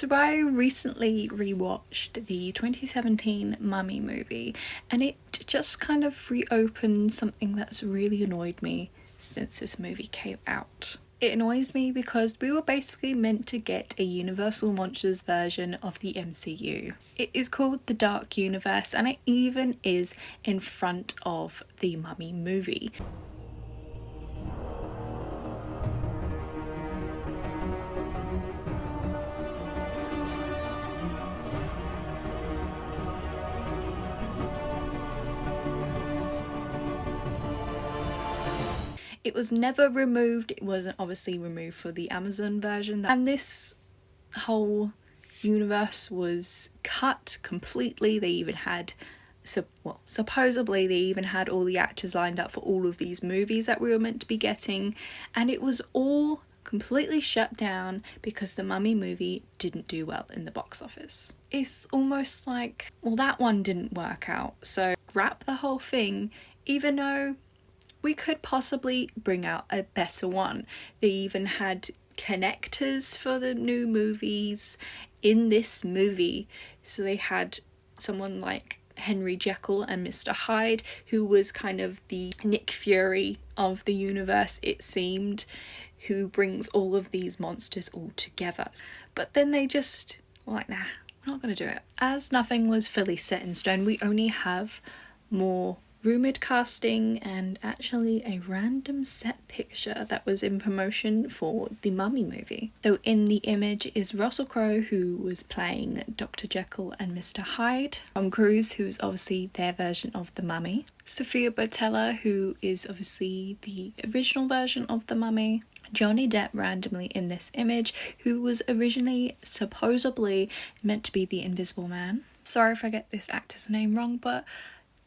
So I recently rewatched the 2017 Mummy movie, and it just kind of reopened something that's really annoyed me since this movie came out. It annoys me because we were basically meant to get a Universal Monsters version of the MCU. It is called the Dark Universe, and it even is in front of the Mummy movie. It was never removed. It wasn't obviously removed for the Amazon version, and this whole universe was cut completely. They even had supposedly they even had all the actors lined up for all of these movies that we were meant to be getting, and it was all completely shut down because the Mummy movie didn't do well in the box office. It's almost like, well, that one didn't work out, so scrap the whole thing, even though we could possibly bring out a better one. They even had connectors for the new movies in this movie. So they had someone like Henry Jekyll and Mr. Hyde, who was kind of the Nick Fury of the universe, it seemed, who brings all of these monsters all together. But then they just were like, nah, we're not going to do it. As nothing was fully set in stone, we only have more rumoured casting and actually a random set picture that was in promotion for the Mummy movie. So in the image is Russell Crowe, who was playing Dr. Jekyll and Mr. Hyde, Tom Cruise, who's obviously their version of the Mummy, Sophia Boutella, who is obviously the original version of the Mummy, Johnny Depp randomly in this image, who was originally supposedly meant to be the Invisible Man. Sorry if I get this actor's name wrong, but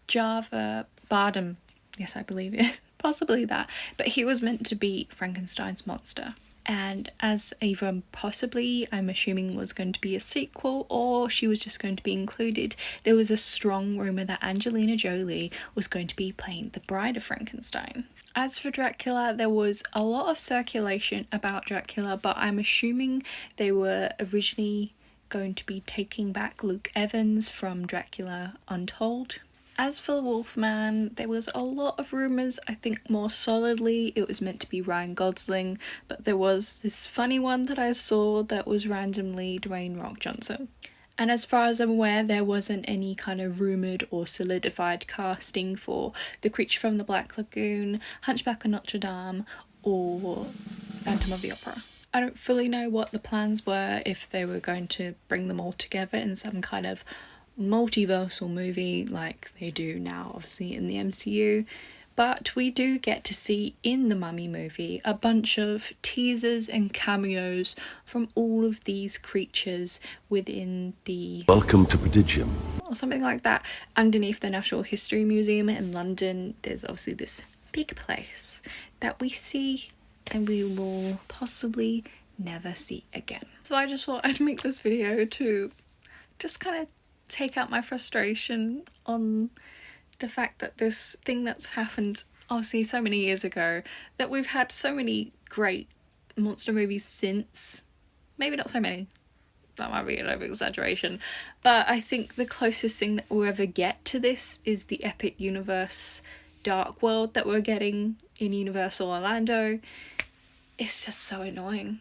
Java Bardem, yes, I believe it is possibly that, but he was meant to be Frankenstein's monster, and as either possibly, I'm assuming, was going to be a sequel, or she was just going to be included, there was a strong rumour that Angelina Jolie was going to be playing the bride of Frankenstein. As for Dracula, there was a lot of circulation about Dracula, but I'm assuming they were originally going to be taking back Luke Evans from Dracula Untold. As for the Wolfman, there was a lot of rumours. I think more solidly it was meant to be Ryan Gosling, but there was this funny one that I saw that was randomly Dwayne Rock Johnson. And as far as I'm aware, there wasn't any kind of rumoured or solidified casting for The Creature from the Black Lagoon, Hunchback of Notre Dame, or Phantom of the Opera. I don't fully know what the plans were, if they were going to bring them all together in some kind of multiversal movie like they do now obviously in the MCU, but we do get to see in the Mummy movie a bunch of teasers and cameos from all of these creatures within the Welcome to Prodigium, or something like that. Underneath the Natural History Museum in London, there's obviously this big place that we see and we will possibly never see again. So I just thought I'd make this video to just kind of take out my frustration on the fact that this thing that's happened obviously so many years ago, that we've had so many great monster movies since. Maybe not so many, that might be an over-exaggeration, but I think the closest thing that we'll ever get to this is the Epic Universe Dark World that we're getting in Universal Orlando. It's just so annoying.